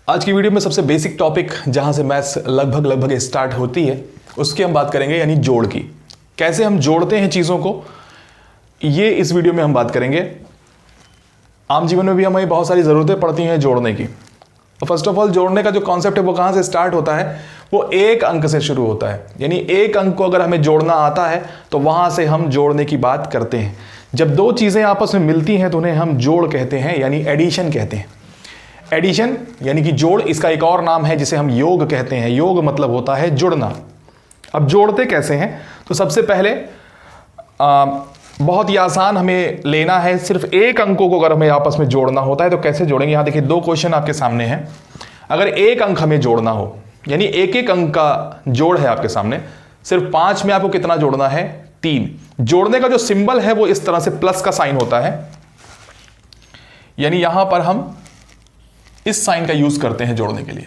आज की वीडियो में सबसे बेसिक टॉपिक जहां से मैथ्स लगभग स्टार्ट होती है उसकी हम बात करेंगे, यानी जोड़ की। कैसे हम जोड़ते हैं चीज़ों को, ये इस वीडियो में हम बात करेंगे। आम जीवन में भी हमें बहुत सारी ज़रूरतें पड़ती हैं जोड़ने की। तो फर्स्ट ऑफ ऑल जोड़ने का जो कॉन्सेप्ट है वो कहाँ से स्टार्ट होता है, वो एक अंक से शुरू होता है। यानी एक अंक को अगर हमें जोड़ना आता है तो वहाँ से हम जोड़ने की बात करते हैं। जब दो चीज़ें आपस में मिलती हैं तो उन्हें हम जोड़ कहते हैं, यानी एडिशन कहते हैं। एडिशन यानी कि जोड़, इसका एक और नाम है जिसे हम योग कहते हैं। योग मतलब होता है जुड़ना। अब जोड़ते कैसे हैं, तो सबसे पहले बहुत ही आसान हमें लेना है, सिर्फ एक अंकों को अगर हमें आपस में जोड़ना होता है तो कैसे जोड़ेंगे। यहाँ देखिए दो क्वेश्चन आपके सामने हैं। अगर एक अंक हमें जोड़ना हो, यानी एक एक अंक का जोड़ है आपके सामने, सिर्फ 5 में आपको कितना जोड़ना है, 3। जोड़ने का जो सिंबल है वो इस तरह से प्लस का साइन होता है, यानी यहां पर हम इस साइन का यूज करते हैं जोड़ने के लिए।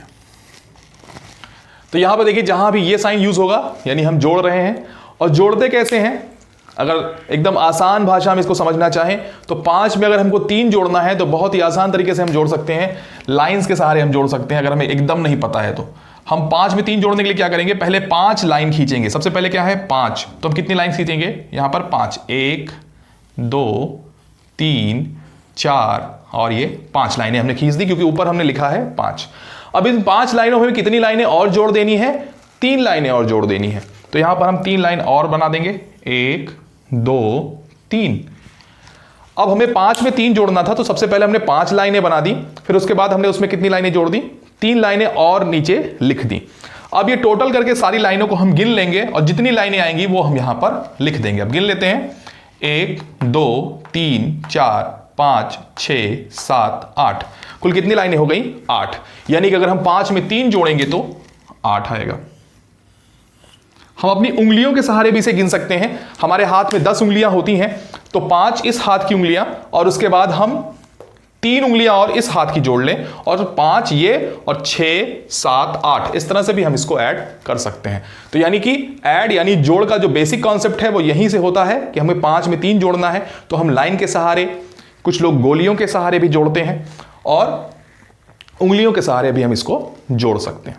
तो यहां पर देखिए जहां भी ये साइन यूज होगा यानी हम जोड़ रहे हैं। और जोड़ते कैसे हैं, अगर एकदम आसान भाषा में इसको समझना चाहें तो 5 में अगर हमको 3 जोड़ना है तो बहुत ही आसान तरीके से हम जोड़ सकते हैं, लाइंस के सहारे हम जोड़ सकते हैं। अगर हमें एकदम नहीं पता है तो हम 5 में 3 जोड़ने के लिए क्या करेंगे, पहले 5 लाइन खींचेंगे। सबसे पहले क्या है 5, तो हम कितनी लाइन खींचेंगे यहां पर 5, 1 2 3 4 और ये 5 लाइनें हमने खींच दी क्योंकि ऊपर हमने लिखा है 5। अब इन 5 लाइनों में कितनी लाइनें और जोड़ देनी है, 3 लाइनें और जोड़ देनी है। तो यहां पर हम 3 लाइन और बना देंगे, 1 2 3। अब हमें 5 में 3 जोड़ना था तो सबसे पहले हमने 5 लाइनें बना दी, फिर उसके बाद हमने उसमें कितनी लाइनें जोड़ दी, 3 लाइनें और नीचे लिख दी। अब ये टोटल करके सारी लाइनों को हम गिन लेंगे और जितनी लाइनें आएंगी वो हम यहां पर लिख देंगे। अब गिन लेते हैं, 1 2 3 4 5 6 7 8। कुल कितनी लाइनें हो गई, 8। यानी कि अगर हम 5 में 3 जोड़ेंगे तो 8 आएगा। हम अपनी उंगलियों के सहारे भी इसे गिन सकते हैं। हमारे हाथ में 10 उंगलियां होती हैं तो 5 इस हाथ की उंगलियां और उसके बाद हम 3 उंगलियां और इस हाथ की जोड़ लें और 5 ये और 6 7 8, इस तरह से भी हम इसको ऐड कर सकते हैं। तो यानी कि ऐड यानी जोड़ का जो बेसिक कॉन्सेप्ट है वो यहीं से होता है कि हमें 5 में 3 जोड़ना है तो हम लाइन के सहारे, कुछ लोग गोलियों के सहारे भी जोड़ते हैं और उंगलियों के सहारे भी हम इसको जोड़ सकते हैं।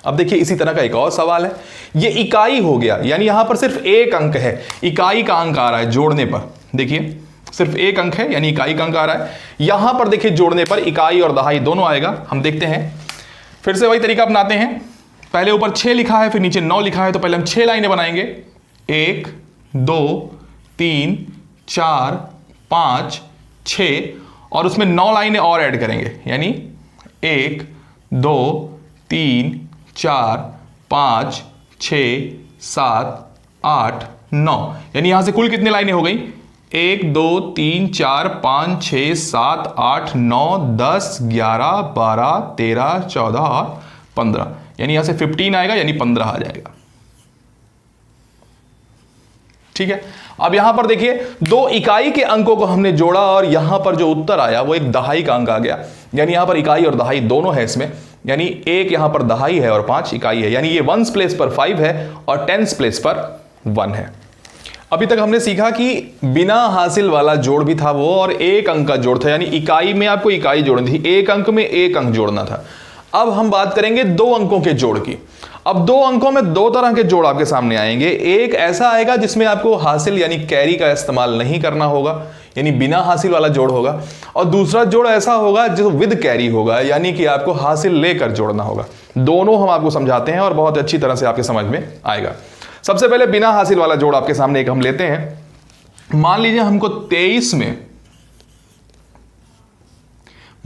अब देखिए इसी तरह का एक और सवाल है, ये इकाई हो गया, यानी यहां पर सिर्फ एक अंक है, इकाई का अंक आ रहा है जोड़ने पर। देखिए सिर्फ एक अंक है यानी इकाई का अंक आ रहा है। यहां पर देखिए जोड़ने पर इकाई और दहाई दोनों आएगा। हम देखते हैं, फिर से वही तरीका अपनाते हैं। पहले ऊपर 6 लिखा है फिर नीचे 9 लिखा है तो पहले हम 6 लाइनें बनाएंगे, 1 2 3 4 5 6 और उसमें 9 लाइनें और ऐड करेंगे, यानी 1 2 3 4 5 6 7 8 9। यानी यहां से कुल कितनी लाइनें हो गई, 1 2 3 4 5 6 7 8 9 10 11 12 13 14 और 15। यानी यहां से 15 आएगा, यानी 15 आ जाएगा। ठीक है। अब यहां पर देखिए 2 इकाई के अंकों को हमने जोड़ा और यहां पर जो उत्तर आया वो एक दहाई का अंक आ गया। यानी यहां पर इकाई और दहाई दोनों है इसमें, यानी एक यहां पर दहाई है और 5 इकाई है। यानी ये 1s प्लेस पर 5 है और 10s प्लेस पर 1 है। अभी तक हमने सीखा कि बिना हासिल वाला जोड़ भी था वो और एक अंक का जोड़ था, यानी इकाई में आपको इकाई जोड़नी थी, एक अंक में एक अंक जोड़ना था। अब हम बात करेंगे 2 अंकों के जोड़ की। अब 2 अंकों में 2 तरह के जोड़ आपके सामने आएंगे। एक ऐसा आएगा जिसमें आपको हासिल यानी कैरी का इस्तेमाल नहीं करना होगा, यानी बिना हासिल वाला जोड़ होगा। और दूसरा जोड़ ऐसा होगा जो विद कैरी होगा, यानी कि आपको हासिल लेकर जोड़ना होगा। दोनों हम आपको समझाते हैं और बहुत अच्छी तरह से आपके समझ में आएगा। सबसे पहले बिना हासिल वाला जोड़ आपके सामने एक हम लेते हैं। मान लीजिए हमको 23 में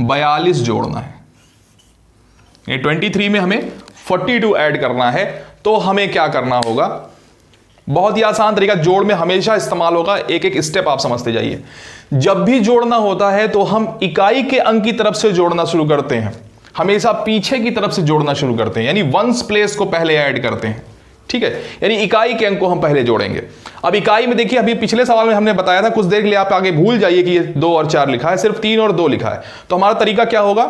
42 जोड़ना है, 23 में हमें 42 ऐड करना है। तो हमें क्या करना होगा, बहुत ही आसान तरीका जोड़ में हमेशा इस्तेमाल होगा, एक एक स्टेप आप समझते जाइए। जब भी जोड़ना होता है तो हम इकाई के अंक की तरफ से जोड़ना शुरू करते हैं, हमेशा पीछे की तरफ से जोड़ना शुरू करते हैं, यानी 1s प्लेस को पहले ऐड करते हैं। ठीक है, यानी इकाई के अंक को हम पहले जोड़ेंगे। अब इकाई में देखिए अभी पिछले सवाल में हमने बताया था, कुछ देर के लिए आप आगे भूल जाइए कि ये 2 और 4 लिखा है, सिर्फ 3 और 2 लिखा है। तो हमारा तरीका क्या होगा,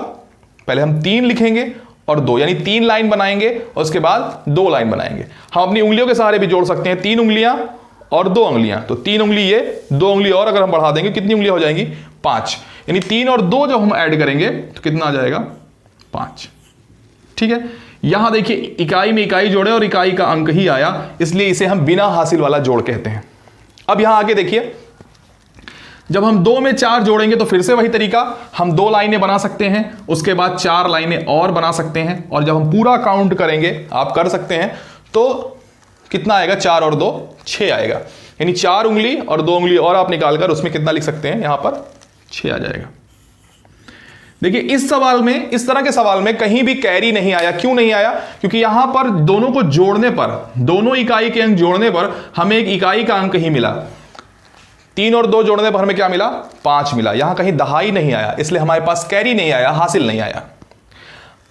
पहले हम 3 लिखेंगे और 2, यानी 3 लाइन बनाएंगे और उसके बाद 2 लाइन बनाएंगे। हम अपनी उंगलियों के सहारे भी जोड़ सकते हैं, 3 उंगलियां और 2 उंगलियां। तो 3 उंगली ये, 2 उंगली और अगर हम बढ़ा देंगे कितनी उंगलियां हो जाएंगी, 5। यानी 3 और 2 जब हम ऐड करेंगे तो कितना आ जाएगा, 5। ठीक है, यहां देखिए इकाई में इकाई जोड़े और इकाई का अंक ही आया, इसलिए इसे हम बिना हासिल वाला जोड़ कहते हैं। अब यहां आगे देखिए, जब हम 2 में 4 जोड़ेंगे तो फिर से वही तरीका, हम 2 लाइनें बना सकते हैं, उसके बाद 4 लाइनें और बना सकते हैं, और जब हम पूरा काउंट करेंगे, आप कर सकते हैं, तो कितना आएगा, 4 और 2 6 आएगा। यानी 4 उंगली और 2 उंगली और आप निकालकर उसमें कितना लिख सकते हैं, यहां पर 6 आ जाएगा। देखिए इस सवाल में, इस तरह के सवाल में कहीं भी कैरी नहीं आया। क्यों नहीं आया? क्योंकि यहां पर दोनों को जोड़ने पर, दोनों इकाई के अंक जोड़ने पर हमें एक इकाई का अंक ही मिला। 3 और 2 जोड़ने पर हमें क्या मिला, 5 मिला। यहां कहीं दहाई नहीं आया, इसलिए हमारे पास कैरी नहीं आया, हासिल नहीं आया।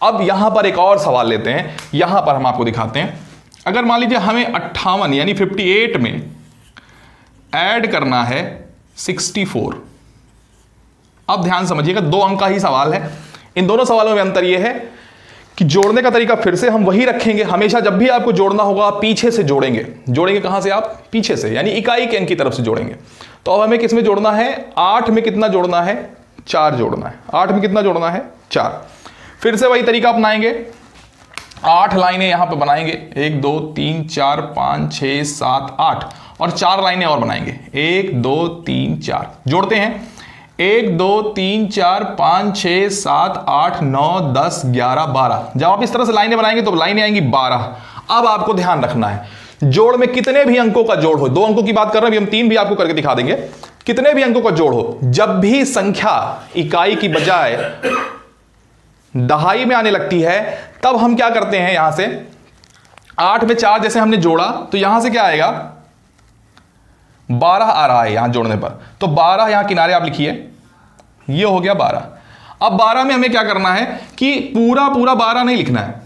अब यहां पर एक और सवाल लेते हैं, यहां पर हम आपको दिखाते हैं। अगर मान लीजिए हमें 58 यानी 58 में ऐड करना है 64। अब ध्यान समझिएगा, 2 अंक का ही सवाल है। इन दोनों सवालों में अंतर यह है कि जोड़ने का तरीका फिर से हम वही रखेंगे। हमेशा जब भी आपको जोड़ना होगा आप पीछे से जोड़ेंगे। जोड़ेंगे कहां से? आप पीछे से, यानी इकाई के अंक की तरफ से जोड़ेंगे। तो अब हमें किस में जोड़ना है? 8 में कितना जोड़ना है? 4 जोड़ना है। 8 में कितना जोड़ना है? 4। फिर से वही तरीका अपनाएंगे, 8 लाइनें यहां पर बनाएंगे, 1 2 3 4 5 6 7 8, और 4 लाइनें और बनाएंगे, 1 2 3 4। जोड़ते हैं, 1 2 3 4 5 6 7 8 9 10 11 12। जब आप इस तरह से लाइनें बनाएंगे तो लाइनें आएंगी 12। अब आपको ध्यान रखना है, जोड़ में कितने भी अंकों का जोड़ हो, 2 अंकों की बात कर रहे हैं, अभी हम 3 भी आपको करके दिखा देंगे। कितने भी अंकों का जोड़ हो, जब भी संख्या इकाई की बजाय दहाई में आने लगती है, तब हम क्या करते हैं, यहां से 8 में 4 जैसे हमने जोड़ा तो यहां से क्या आएगा, 12 आ रहा है यहां जोड़ने पर। तो 12 यहां किनारे आप लिखिए, ये हो गया 12। अब 12 में हमें क्या करना है कि पूरा 12 नहीं लिखना है।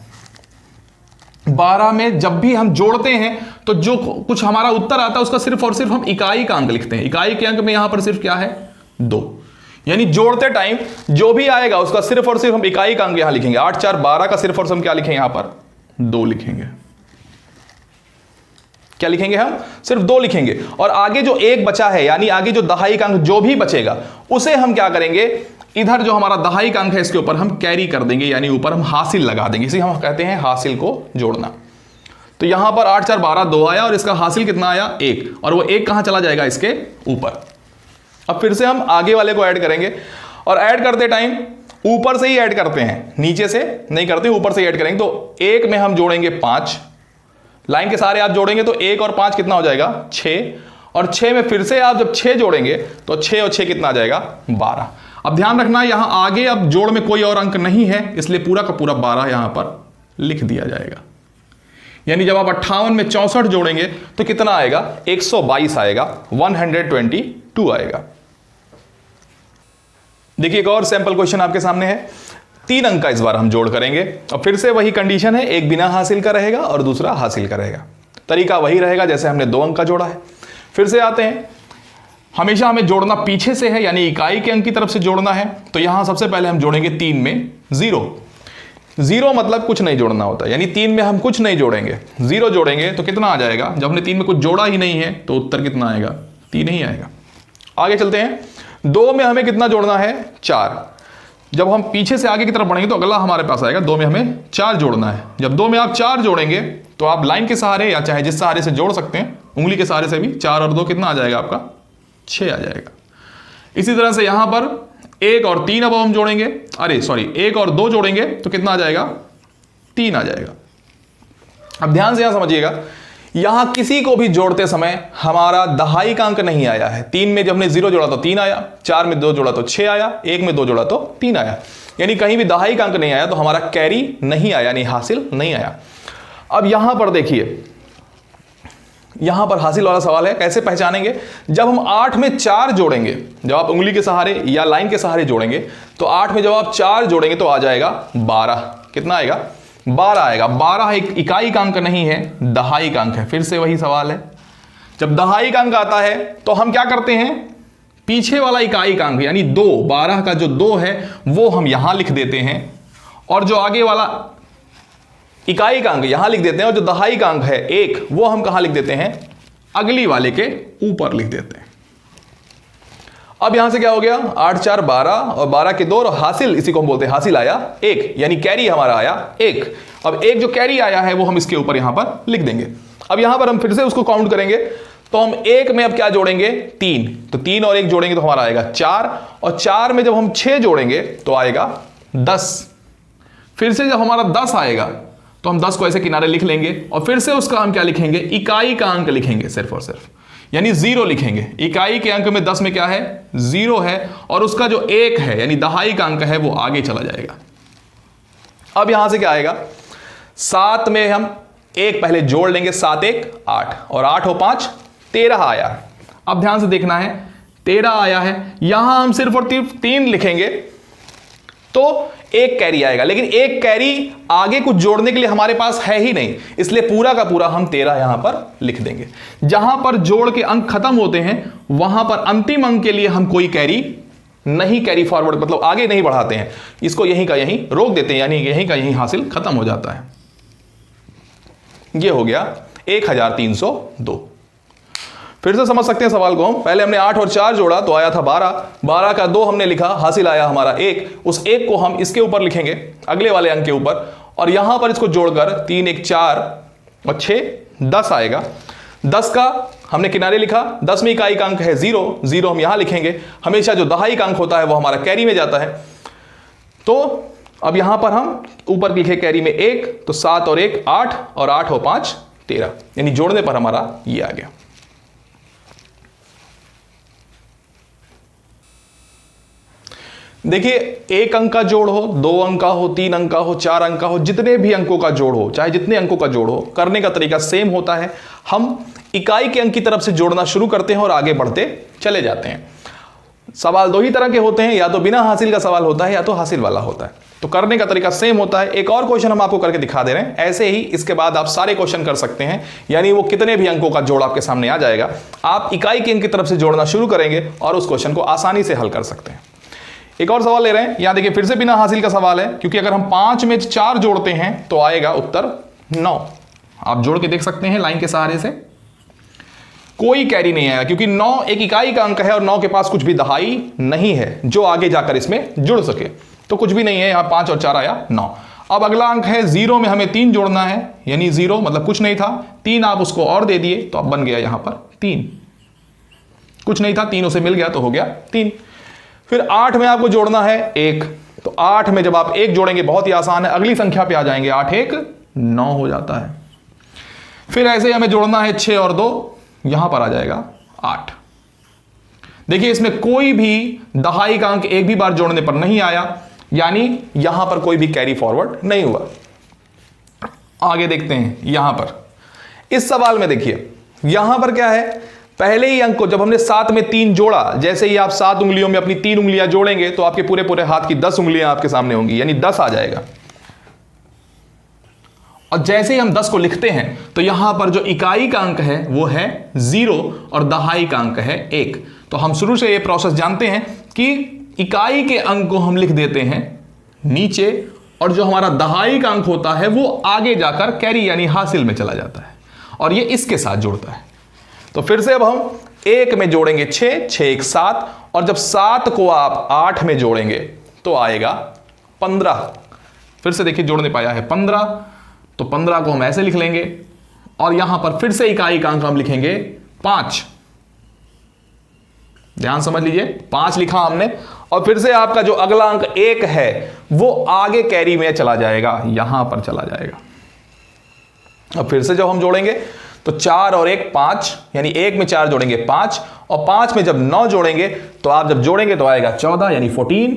12 में जब भी हम जोड़ते हैं तो जो कुछ हमारा उत्तर आता है उसका सिर्फ और सिर्फ हम इकाई का अंक लिखते हैं। इकाई के अंक में यहां पर सिर्फ क्या है, 2। यानी जोड़ते टाइम जो भी आएगा उसका सिर्फ और सिर्फ हम इकाई का अंक यहां लिखेंगे। 8 4 12 का सिर्फ और सिर्फ हम क्या लिखेंगे, यहां पर 2 लिखेंगे। क्या लिखेंगे, हम सिर्फ 2 लिखेंगे। और आगे जो 1 बचा है, यानी आगे जो दहाई का अंक जो भी बचेगा, उसे हम क्या करेंगे, इधर जो हमारा दहाई का अंक है इसके ऊपर हम कैरी कर देंगे, यानी ऊपर हम हासिल लगा देंगे। इसे हम कहते हैं हासिल को जोड़ना। तो यहां पर 8 4 12 2 आया और इसका हासिल कितना आया, 1, और वो 1 कहां चला जाएगा, इसके ऊपर। अब फिर से हम आगे वाले को ऐड करेंगे, और ऐड करते टाइम ऊपर से ही ऐड करते हैं, नीचे से नहीं करते, ऊपर से ही ऐड करेंगे। तो 1 में हम जोड़ेंगे 5, लाइन के सारे आप जोड़ेंगे तो 1 और 5 कितना हो जाएगा, 6, और 6 में फिर से आप जब 6 जोड़ेंगे तो 6 और 6 कितना आ जाएगा, 12। अब ध्यान रखना यहां आगे अब जोड़ में कोई और अंक नहीं है, इसलिए पूरा का पूरा 12 यहां पर लिख दिया जाएगा। यानी जब आप 58 में 64 जोड़ेंगे तो कितना आएगा, 122 आएगा, 122 आएगा। देखिए एक और सैंपल क्वेश्चन आपके सामने है। 3 अंक का इस बार हम जोड़ करेंगे, और फिर से वही कंडीशन है, एक बिना हासिल का रहेगा और दूसरा हासिल का रहेगा। तरीका वही रहेगा जैसे हमने 2 अंक का जोड़ा है। फिर से आते हैं, हमेशा हमें जोड़ना पीछे से है, यानी इकाई के अंक की तरफ से जोड़ना है। तो यहां सबसे पहले हम जोड़ेंगे 3 में 0। 0 मतलब कुछ नहीं जोड़ना होता, यानी 3 में हम कुछ नहीं जोड़ेंगे, 0 जोड़ेंगे तो कितना आ जाएगा, जब हमने 3 में कुछ जोड़ा ही नहीं है तो उत्तर कितना आएगा, 3 ही आएगा। आगे चलते हैं, 2 में हमें कितना जोड़ना है, 4। जब हम पीछे से आगे की तरफ बढ़ेंगे तो अगला हमारे पास आएगा, 2 में हमें 4 जोड़ना है। जब 2 में आप 4 जोड़ेंगे तो आप लाइन के सहारे या चाहे जिस सहारे से जोड़ सकते हैं, उंगली के सहारे से भी 4 और 2 कितना आ जाएगा आपका, 6 आ जाएगा। इसी तरह से यहां पर 1 और 3 अब हम जोड़ेंगे, 1 और 2 जोड़ेंगे तो कितना आ जाएगा, 3 आ जाएगा। अब ध्यान से यहां समझिएगा, यहां किसी को भी जोड़ते समय हमारा दहाई का अंक नहीं आया है। 3 में जब हमने 0 जोड़ा तो 3 आया, 4 में 2 जोड़ा तो 6 आया, 1 में 2 जोड़ा तो 3 आया, यानी कहीं भी दहाई का अंक नहीं आया, तो हमारा कैरी नहीं आया, यानी हासिल नहीं आया। अब यहां पर देखिए, यहां पर हासिल वाला सवाल है, कैसे पहचानेंगे, जब हम 8 में 4 जोड़ेंगे, जब आप उंगली के सहारे या लाइन के सहारे जोड़ेंगे तो 8 में जब आप 4 जोड़ेंगे तो आ जाएगा 12। कितना आएगा, 12 आएगा। 12 एक इकाई का अंक नहीं है, दहाई का अंक है। फिर से वही सवाल है, जब दहाई का अंक आता है तो हम क्या करते हैं, पीछे वाला इकाई का अंक यानी 2, 12 का जो 2 है वो हम यहां लिख देते हैं, और जो आगे वाला इकाई का अंक यहां लिख देते हैं, और जो दहाई का अंक है 1, वो हम कहां लिख देते हैं, अगली वाले के ऊपर लिख देते हैं। अब यहां से क्या हो गया, 8 4 12 और 12 के 2 और हासिल, इसी को हम बोलते हैं हासिल आया 1, यानी कैरी हमारा आया 1। अब एक जो कैरी आया है वो हम इसके ऊपर यहां पर लिख देंगे। अब यहां पर हम फिर से उसको काउंट करेंगे, तो हम 1 में अब क्या जोड़ेंगे 3, तो 3 और 1 जोड़ेंगे तो हमारा आएगा 4, और 4 में जब हम 6 जोड़ेंगे तो आएगा 10। फिर से जब हमारा 10 आएगा तो हम 10 को ऐसे किनारे लिख लेंगे, और फिर से उसका हम क्या लिखेंगे, इकाई का अंक लिखेंगे सिर्फ और सिर्फ, यानी 0 लिखेंगे। इकाई के अंक में 10 में क्या है 0 है, और उसका जो 1 है यानी दहाई का अंक है वो आगे चला जाएगा। अब यहां से क्या आएगा, 7 में हम 1 पहले जोड़ लेंगे, 7 1 8, और 8 और 5 13 आया। अब ध्यान से देखना है, 13 आया है, यहां हम सिर्फ और सिर्फ 3 लिखेंगे तो 1 कैरी आएगा, लेकिन 1 कैरी आगे कुछ जोड़ने के लिए हमारे पास है ही नहीं, इसलिए पूरा का पूरा हम 13 यहां पर लिख देंगे। जहां पर जोड़ के अंक खत्म होते हैं वहां पर अंतिम अंक के लिए हम कोई कैरी नहीं, कैरी फॉरवर्ड मतलब आगे नहीं बढ़ाते हैं, इसको यहीं का यहीं रोक देते हैं, यानी यहीं का यहीं हासिल खत्म हो जाता है। यह हो गया 1302। फिर से समझ सकते हैं सवाल को हम, पहले हमने 8 और 4 जोड़ा तो आया था 12, 12 का 2 हमने लिखा, हासिल आया हमारा 1, उस 1 को हम इसके ऊपर लिखेंगे अगले वाले अंक के ऊपर, और यहां पर इसको जोड़कर 3 1 4 और 6 10 आएगा। 10 का हमने किनारे लिखा, 10 में इकाई का अंक है 0, 0 हम यहां लिखेंगे। हमेशा जो दहाई का अंक होता है वो हमारा कैरी में जाता है, तो अब यहां पर हम ऊपर लिखे कैरी में 1, तो 7 और 1 8, और 8 और 5 13, यानी जोड़ने पर हमारा ये आ गया। देखिए, 1 अंक का जोड़ हो, 2 अंक का हो, 3 अंक का हो, 4 अंक का हो, जितने भी अंकों का जोड़ हो, चाहे जितने अंकों का जोड़ हो, करने का तरीका सेम होता है। हम इकाई के अंक की तरफ से जोड़ना शुरू करते हैं और आगे बढ़ते चले जाते हैं। सवाल 2 ही तरह के होते हैं, या तो बिना हासिल का सवाल होता है या तो हासिल वाला होता है, तो करने का तरीका सेम होता है। एक और क्वेश्चन हम आपको करके दिखा दे रहे हैं, ऐसे ही इसके बाद आप सारे क्वेश्चन कर सकते हैं, यानी वो कितने भी अंकों का जोड़ आपके सामने आ जाएगा, आप इकाई के अंक की तरफ से जोड़ना शुरू करेंगे और उस क्वेश्चन को आसानी से हल कर सकते हैं। एक और सवाल ले रहे हैं, यहां देखिए फिर से बिना हासिल का सवाल है, क्योंकि अगर हम 5 में 4 जोड़ते हैं तो आएगा उत्तर 9। आप जोड़ के देख सकते हैं लाइन के सहारे से, कोई कैरी नहीं आएगा, क्योंकि 9 एक इकाई का अंक है और 9 के पास कुछ भी दहाई नहीं है जो आगे जाकर इसमें जुड़ सके, तो कुछ भी नहीं है। यहां 5 और 4 आया 9। अब अगला अंक है 0 में हमें 3 जोड़ना है, यानी 0 मतलब कुछ नहीं था, 3 आप उसको और दे दिए तो अब बन गया यहां पर 3, कुछ नहीं था 3 उसे मिल गया तो हो गया 3। फिर 8 में आपको जोड़ना है 1, तो 8 में जब आप 1 जोड़ेंगे बहुत ही आसान है, अगली संख्या पे आ जाएंगे, 8 1 9 हो जाता है। फिर ऐसे हमें जोड़ना है 6 और 2, यहां पर आ जाएगा 8। देखिए इसमें कोई भी दहाई का अंक एक भी बार जोड़ने पर नहीं आया, यानी यहां पर कोई भी कैरी फॉरवर्ड नहीं हुआ। आगे देखते हैं, यहां पर इस सवाल में देखिए यहां पर क्या है, पहले ही अंक को जब हमने 7 में 3 जोड़ा, जैसे ही आप 7 उंगलियों में अपनी 3 उंगलियां जोड़ेंगे तो आपके पूरे पूरे हाथ की 10 उंगलियां आपके सामने होंगी, यानी 10 आ जाएगा। और जैसे ही हम 10 को लिखते हैं तो यहां पर जो इकाई का अंक है वो है 0 और दहाई का अंक है 1। तो हम शुरू से ये प्रोसेस जानते हैं कि इकाई के अंक को हम लिख देते हैं नीचे, और जो हमारा दहाई का अंक होता है वो आगे जाकर कैरी यानी हासिल में चला जाता है, और ये इसके साथ जुड़ता है। तो फिर से अब हम 1 में जोड़ेंगे 6, 6 1 7, और जब 7 को आप 8 में जोड़ेंगे तो आएगा 15। फिर से देखिए जोड़ने पाया है 15, तो 15 को हम ऐसे लिख लेंगे, और यहां पर फिर से इकाई का अंक हम लिखेंगे 5। ध्यान समझ लीजिए, 5 लिखा हमने, और फिर से आपका जो अगला अंक 1 है वो आगे कैरी में चला जाएगा, यहां पर चला जाएगा। अब फिर से जब हम जोड़ेंगे तो 4 और 1 5, यानी 1 में 4 जोड़ेंगे 5, और 5 में जब 9 जोड़ेंगे तो आप जब जोड़ेंगे तो आएगा 14, यानी 14।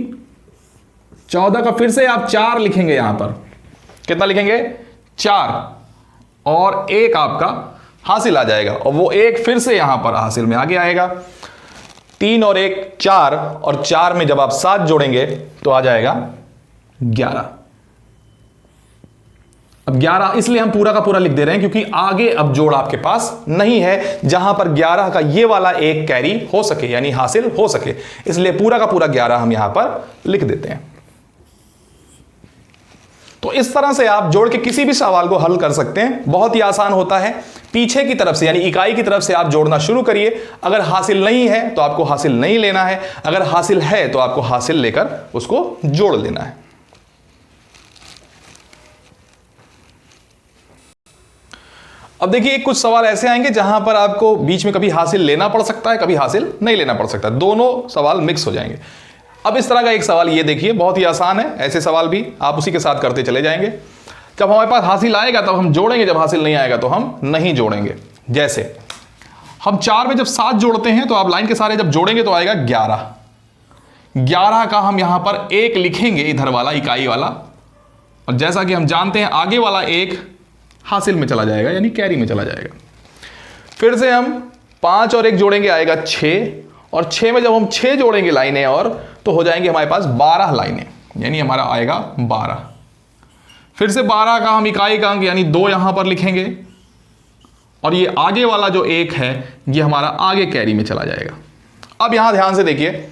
14 का फिर से आप 4 लिखेंगे, यहां पर कितना लिखेंगे 4, और 1 आपका हासिल आ जाएगा, और वो 1 फिर से यहां पर हासिल में आगे आएगा। 3 और 1 4, और 4 में जब आप 7 जोड़ेंगे तो आ जाएगा 11। अब 11 इसलिए हम पूरा का पूरा लिख दे रहे हैं क्योंकि आगे अब जोड़ आपके पास नहीं है जहां पर 11 का ये वाला एक कैरी हो सके, यानी हासिल हो सके, इसलिए पूरा का पूरा 11 हम यहां पर लिख देते हैं। तो इस तरह से आप जोड़ के किसी भी सवाल को हल कर सकते हैं, बहुत ही आसान होता है। पीछे की तरफ से यानी इकाई की तरफ से आप जोड़ना शुरू करिए। अगर हासिल नहीं है तो आपको हासिल नहीं लेना है, अगर हासिल है तो आपको हासिल लेकर उसको जोड़ लेना है। अब देखिए कुछ सवाल ऐसे आएंगे जहां पर आपको बीच में कभी हासिल लेना पड़ सकता है, कभी हासिल नहीं लेना पड़ सकता है, दोनों सवाल मिक्स हो जाएंगे। अब इस तरह का एक सवाल ये देखिए, बहुत ही आसान है, ऐसे सवाल भी आप उसी के साथ करते चले जाएंगे। जब हमारे पास हासिल आएगा तब हम जोड़ेंगे, जब हासिल नहीं आएगा तो हम नहीं जोड़ेंगे। जैसे हम 4 में जब 7 जोड़ते हैं तो आप लाइन के सारे जब जोड़ेंगे तो आएगा 11। 11 का हम यहां पर 1 लिखेंगे, इधर वाला इकाई वाला, और जैसा कि हम जानते हैं आगे वाला 1 हासिल में चला जाएगा यानी कैरी में चला जाएगा। फिर से हम 5 और 1 जोड़ेंगे, आएगा 6, और 6 में जब हम 6 जोड़ेंगे लाइनें और तो हो जाएंगे हमारे पास 12 लाइनें, यानी हमारा आएगा 12। फिर से 12 का हम इकाई का अंक यानी 2 यहां पर लिखेंगे, और ये आगे वाला जो 1 है ये हमारा आगे कैरी में चला जाएगा। अब यहां ध्यान से देखिए,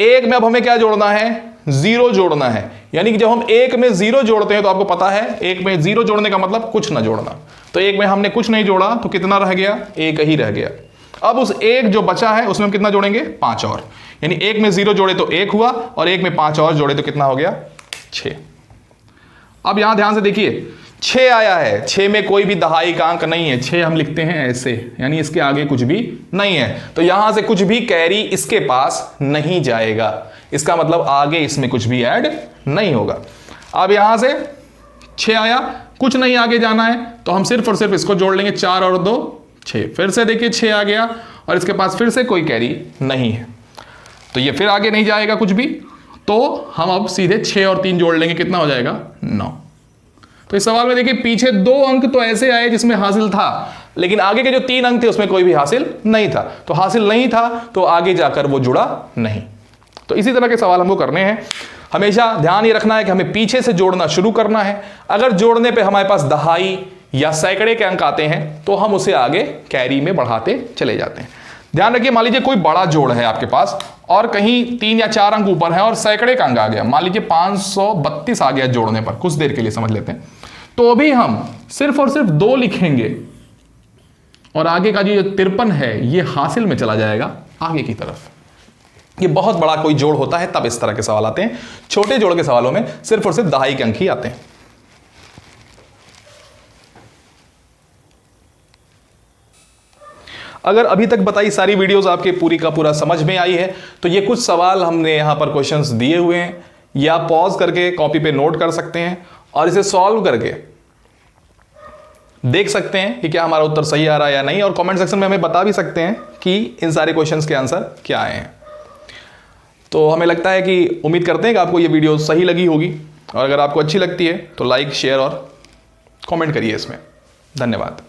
1 में अब हमें क्या जोड़ना है, 0 जोड़ना है। यानी कि जब हम 1 में 0 जोड़ते हैं तो आपको पता है 1 में 0 जोड़ने का मतलब कुछ ना जोड़ना। तो 1 में हमने कुछ नहीं जोड़ा तो कितना रह गया, 1 ही रह गया। अब उस 1 जो बचा है उसमें हम कितना जोड़ेंगे, 5 और, यानी 1 में 0 जोड़े तो 1 हुआ, और 1 में 5 और जोड़े तो कितना हो गया, 6। अब यहां ध्यान से देखिए 6 आया है, 6 में कोई भी दहाई का अंक नहीं है, 6 हम लिखते हैं ऐसे, यानी इसके आगे कुछ भी नहीं है, तो यहां से कुछ भी कैरी इसके पास नहीं जाएगा, इसका मतलब आगे इसमें कुछ भी ऐड नहीं होगा। अब यहां से 6 आया, कुछ नहीं आगे जाना है तो हम सिर्फ और सिर्फ इसको जोड़ लेंगे, 4 और 2 6। फिर से देखिए 6 आ गया और इसके पास फिर से कोई कैरी नहीं है, तो ये फिर आगे नहीं जाएगा कुछ भी, तो हम अब सीधे 6 और 3 जोड़ लेंगे, कितना हो जाएगा, 9। तो इस सवाल में देखिए पीछे 2 अंक तो ऐसे आए जिसमें हासिल था, लेकिन आगे के जो 3 अंक थे उसमें कोई भी हासिल नहीं था, तो हासिल नहीं था तो आगे जाकर वो जुड़ा नहीं। तो इसी तरह के सवाल हमको करने हैं। हमेशा ध्यान ये रखना है कि हमें पीछे से जोड़ना शुरू करना है। अगर जोड़ने पे हमारे पास दहाई या सैकड़े के अंक आते हैं तो हम उसे आगे कैरी में बढ़ाते चले जाते हैं। ध्यान रखिए, मान लीजिए कोई बड़ा जोड़ है आपके पास और कहीं 3 या 4 अंक ऊपर है और सैकड़े का अंक आ गया, मान लीजिए 532 आ गया जोड़ने पर, कुछ देर के लिए समझ लेते हैं, तो भी हम सिर्फ और सिर्फ 2 लिखेंगे और आगे का जो 53 है ये हासिल में चला जाएगा आगे की तरफ। ये बहुत बड़ा कोई जोड़ होता है तब इस तरह के सवाल आते हैं। छोटे जोड़ के सवालों में सिर्फ और सिर्फ दहाई के अंक ही आते हैं। अगर अभी तक बताई सारी वीडियोस आपके पूरी का पूरा समझ में आई है तो ये कुछ सवाल हमने यहां पर क्वेश्चंस दिए हुए हैं, या पॉज करके कॉपी पे नोट कर सकते हैं और इसे सॉल्व करके देख सकते हैं कि क्या हमारा उत्तर सही आ रहा है या नहीं, और कमेंट सेक्शन में हमें बता भी सकते हैं कि इन सारे क्वेश्चंस के आंसर क्या आए हैं। तो हमें लगता है कि उम्मीद करते हैं कि आपको ये वीडियो सही लगी होगी, और अगर आपको अच्छी लगती है तो लाइक, शेयर और कमेंट करिए इसमें। धन्यवाद।